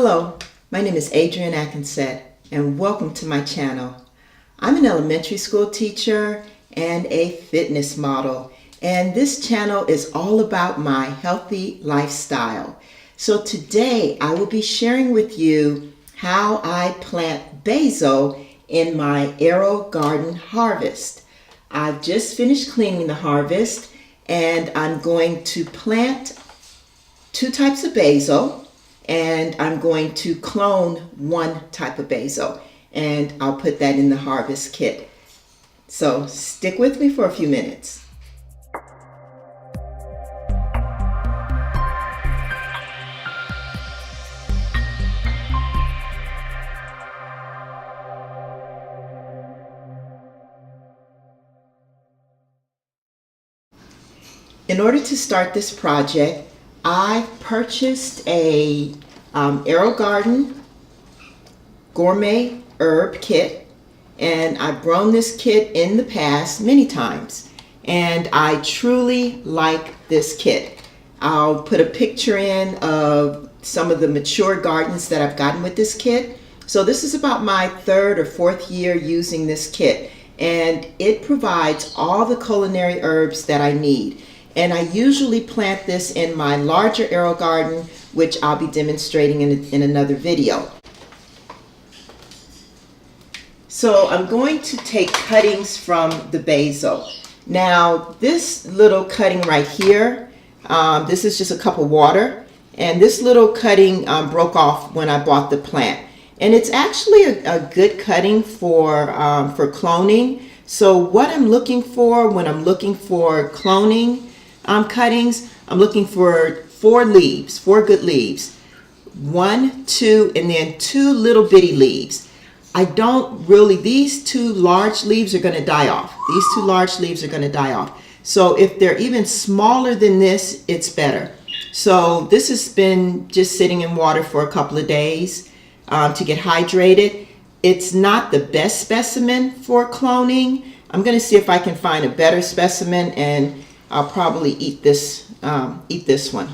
Hello, my name is Adrienne Atkinson and welcome to my channel. I'm an elementary school teacher and a fitness model, and this channel is all about my healthy lifestyle. So today I will be sharing with you how I plant basil in my AeroGarden harvest. I've just finished cleaning the harvest and I'm going to plant two types of basil, and I'm going to clone one type of basil, and I'll put that in the harvest kit. So stick with me for a few minutes. In order to start this project, I purchased a AeroGarden Gourmet herb kit, and I've grown this kit in the past many times, and I truly like this kit. I'll put a picture in of some of the mature gardens that I've gotten with this kit. So this is about my third or fourth year using this kit, and it provides all the culinary herbs that I need. And I usually plant this in my larger AeroGarden, which I'll be demonstrating in another video. So I'm going to take cuttings from the basil. Now this little cutting right here, this is just a cup of water, and this little cutting broke off when I bought the plant. And it's actually a good cutting for cloning. So what I'm looking for when I'm looking for cloning cuttings, I'm looking for four good leaves. 1, 2, and then 2 little bitty leaves. These 2 large leaves are going to die off. These 2 large leaves are going to die off. So if they're even smaller than this, it's better. So this has been just sitting in water for a couple of days to get hydrated. It's not the best specimen for cloning. I'm going to see if I can find a better specimen, and I'll probably eat this one.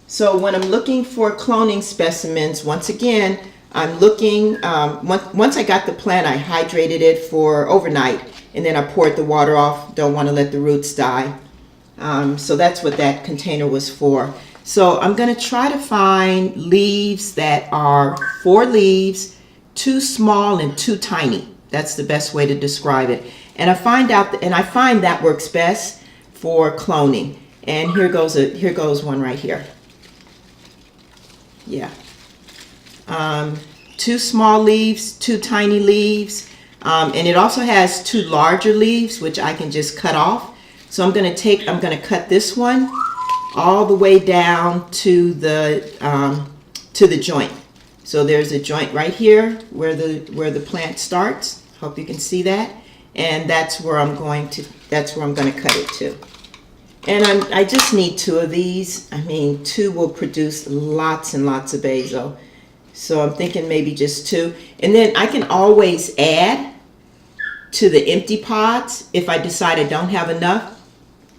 So when I'm looking for cloning specimens, once again, I'm looking, once I got the plant, I hydrated it for overnight, and then I poured the water off. Don't want to let the roots die. So that's what that container was for. So I'm going to try to find leaves that are 4 leaves, 2 small and 2 tiny. That's the best way to describe it. And I find that works best for cloning. And here goes one right here. Yeah. 2 small leaves, 2 tiny leaves, and it also has 2 larger leaves, which I can just cut off. So I'm going to cut this one all the way down to the joint. So there's a joint right here where the plant starts. Hope you can see that. And that's where I'm going to cut it to. And I just need 2 of these. I mean, 2 will produce lots and lots of basil. So I'm thinking maybe just 2. And then I can always add to the empty pots if I decide I don't have enough.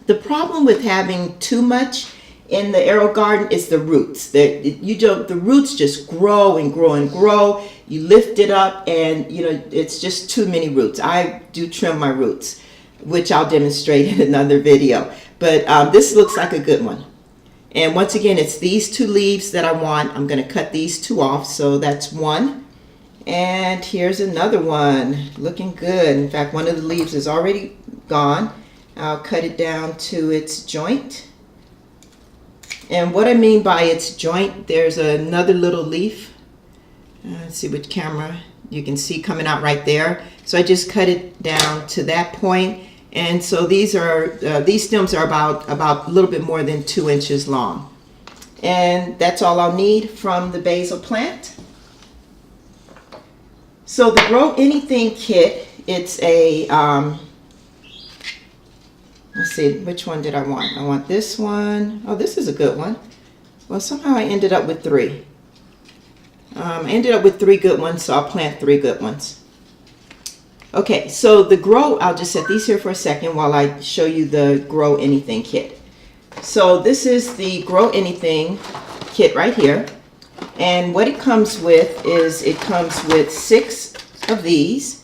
The problem with having too much in the AeroGarden is the roots. The roots just grow and grow and grow. You lift it up and it's just too many roots. I do trim my roots, which I'll demonstrate in another video. But this looks like a good one. And once again, it's these 2 leaves that I want. I'm going to cut these 2 off. So that's one. And here's another one. Looking good. In fact, one of the leaves is already gone. I'll cut it down to its joint. And what I mean by its joint, there's another little leaf. Let's see which camera you can see coming out right there. So I just cut it down to that point. And so these stems are about a little bit more than 2 inches long. And that's all I'll need from the basil plant. So the Grow Anything kit, it's a, let's see, which one did I want? I want this one. Oh, this is a good one. Well, somehow I ended up with 3. I ended up with 3 good ones, so I'll plant 3 good ones. Okay, so I'll just set these here for a second while I show you the Grow Anything kit. So this is the Grow Anything kit right here. And what it comes with is it comes with 6 of these.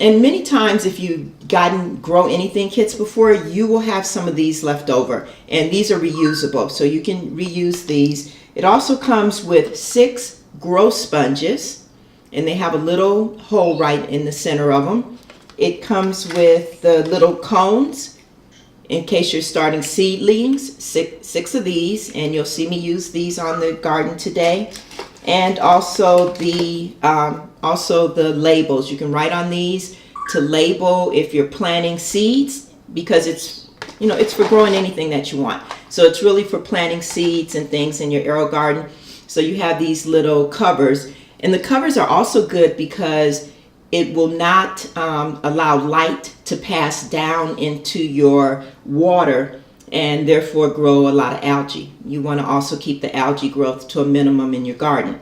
And many times if you've gotten grow anything kits before, you will have some of these left over. And these are reusable, so you can reuse these. It also comes with 6 grow sponges, and they have a little hole right in the center of them. It comes with the little cones in case you're starting seedlings, 6 of these, and you'll see me use these on the garden today. And also the labels. You can write on these to label if you're planting seeds, because it's, you know, it's for growing anything that you want. So it's really for planting seeds and things in your AeroGarden. So you have these little covers, and the covers are also good because it will not allow light to pass down into your water and therefore grow a lot of algae. You want to also keep the algae growth to a minimum in your garden.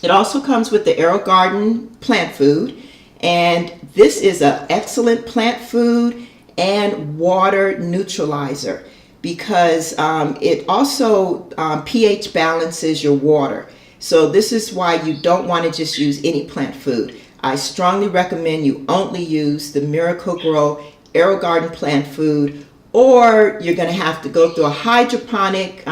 It also comes with the AeroGarden plant food, and this is an excellent plant food and water neutralizer because it also pH balances your water. So this is why you don't want to just use any plant food. I strongly recommend you only use the Miracle-Gro AeroGarden plant food, or you're going to have to go through a hydroponic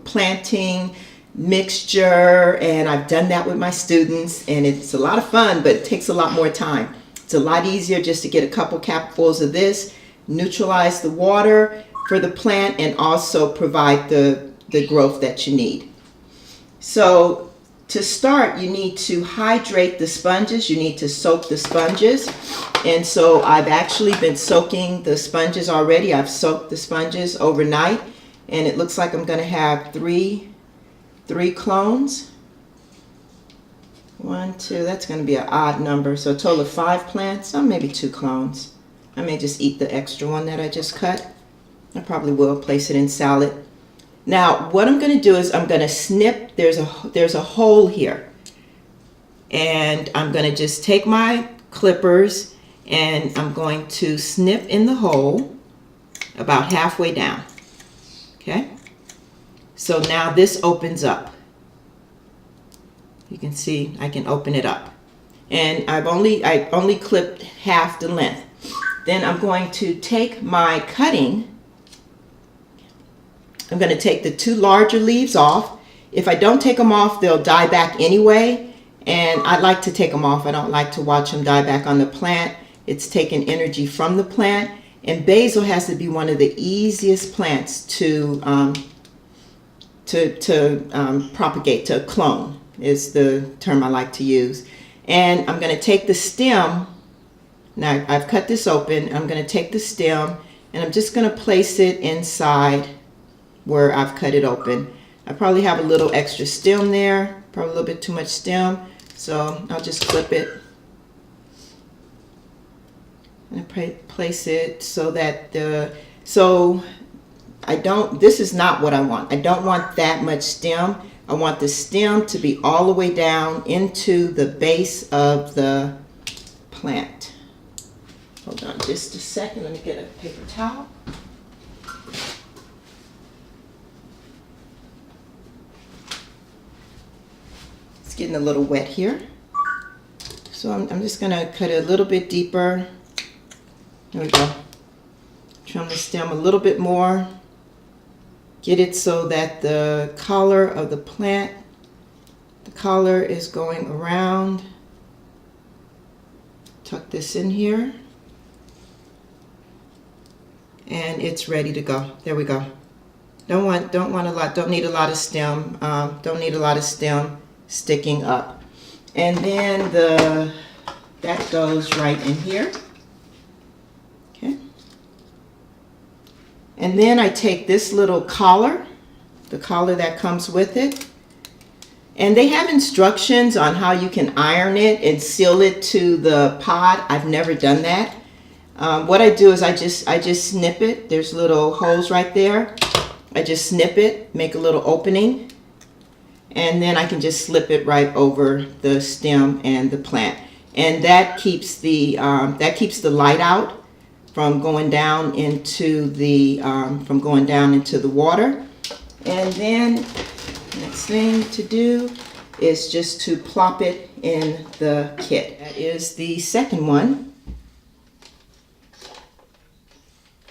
planting mixture, and I've done that with my students, and it's a lot of fun, but it takes a lot more time. It's a lot easier just to get a couple capfuls of this, neutralize the water for the plant, and also provide the growth that you need. So to start, you need to hydrate the sponges. You need to soak the sponges. And so I've actually been soaking the sponges already. I've soaked the sponges overnight, and it looks like I'm going to have three clones. 1, 2, that's going to be an odd number. So a total of 5 plants, or maybe 2 clones. I may just eat the extra one that I just cut. I probably will place it in salad. Now, what I'm going to do is I'm going to snip. There's a hole here, and I'm going to just take my clippers and I'm going to snip in the hole about halfway down. Okay, so now this opens up. You can see I can open it up, and I only clipped half the length. Then I'm going to take my cutting. I'm going to take the 2 larger leaves off. If I don't take them off, they'll die back anyway, and I like to take them off. I don't like to watch them die back on the plant. It's taking energy from the plant, and basil has to be one of the easiest plants to propagate, to clone is the term I like to use. And I'm going to take the stem. Now I've cut this open. I'm going to take the stem, and I'm just going to place it inside where I've cut it open. I probably have a little extra stem there, probably a little bit too much stem, so I'll just clip it and place it so that this is not what I want. I don't want that much stem. I want the stem to be all the way down into the base of the plant. Hold on just a second, let me get a paper towel. It's getting a little wet here. So I'm just going to cut it a little bit deeper. There we go. Trim the stem a little bit more. Get it so that the collar of the plant, the collar is going around. Tuck this in here. And it's ready to go. There we go. Don't need a lot of stem. Don't need a lot of stem sticking up. And then that goes right in here. Okay. And then I take this little collar, the collar that comes with it, and they have instructions on how you can iron it and seal it to the pod. I've never done that. What I do is I just snip it. There's little holes right there. I just snip it, make a little opening, and then I can just slip it right over the stem and the plant, and that keeps the light out from going down into the water. And then next thing to do is just to plop it in the kit. That is the second one.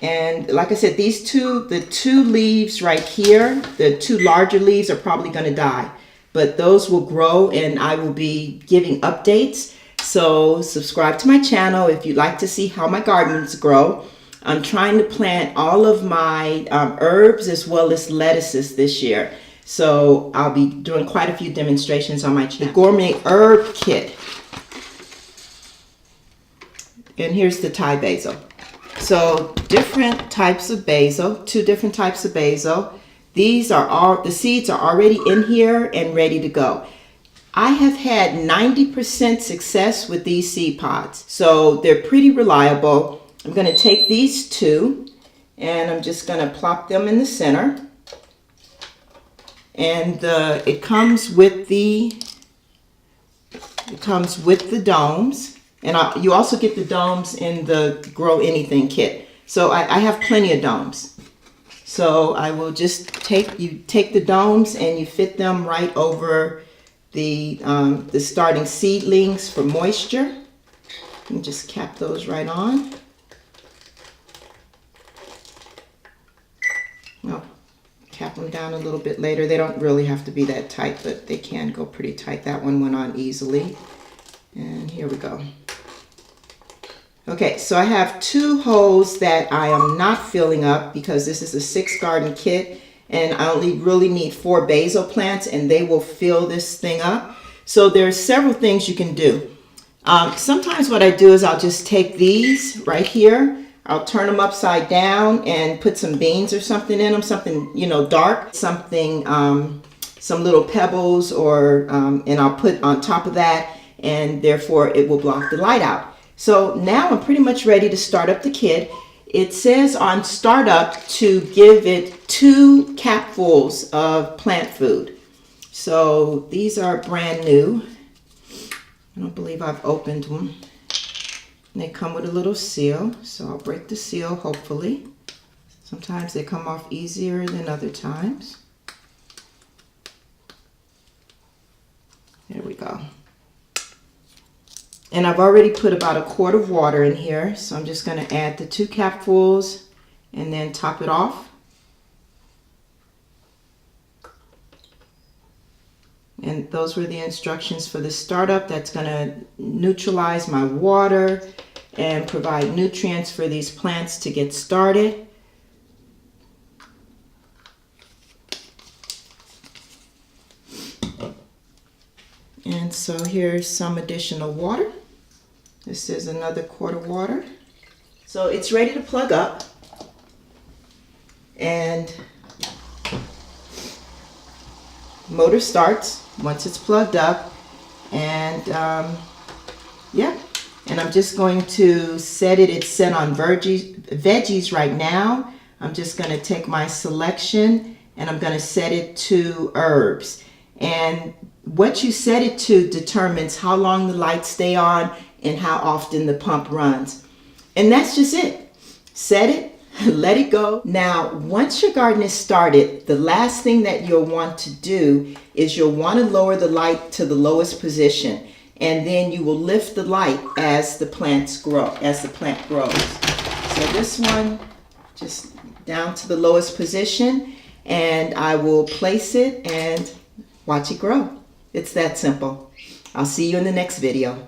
And like I said, the two leaves right here, the two larger leaves are probably going to die, but those will grow and I will be giving updates. So subscribe to my channel if you'd like to see how my gardens grow. I'm trying to plant all of my herbs as well as lettuces this year. So I'll be doing quite a few demonstrations on my channel. Gourmet herb kit. And here's the Thai basil. So different types of basil, 2 different types of basil. These are all, the seeds are already in here and ready to go. I have had 90% success with these seed pods. So they're pretty reliable. I'm going to take these 2 and I'm just going to plop them in the center. And it comes with the domes. And you also get the domes in the Grow Anything kit. So I have plenty of domes. So I will just take the domes and you fit them right over the starting seedlings for moisture. And just cap those right on. I'll cap them down a little bit later. They don't really have to be that tight, but they can go pretty tight. That one went on easily. And here we go. Okay, so I have 2 holes that I am not filling up because this is a 6 garden kit and I only really need 4 basil plants and they will fill this thing up. So there's several things you can do. Sometimes what I do is I'll just take these right here, I'll turn them upside down and put some beans or something in them, something, you know, dark, something, some little pebbles or, and I'll put on top of that and therefore it will block the light out. So now I'm pretty much ready to start up the kit. It says on startup to give it 2 capfuls of plant food. So these are brand new. I don't believe I've opened them. And they come with a little seal. So I'll break the seal, hopefully. Sometimes they come off easier than other times. There we go. And I've already put about a quart of water in here, so I'm just going to add the 2 capfuls and then top it off. And those were the instructions for the startup. That's going to neutralize my water and provide nutrients for these plants to get started. And so here's some additional water. This is another quart of water. So it's ready to plug up. And motor starts once it's plugged up. And yeah, and I'm just going to set it. It's set on veggies right now. I'm just going to take my selection and I'm going to set it to herbs. And what you set it to determines how long the lights stay on and how often the pump runs. And that's just it. Set it, let it go. Now, once your garden is started, the last thing that you'll want to do is you'll want to lower the light to the lowest position. And then you will lift the light as the plants grow, as the plant grows. So this one, just down to the lowest position, and I will place it and watch it grow. It's that simple. I'll see you in the next video.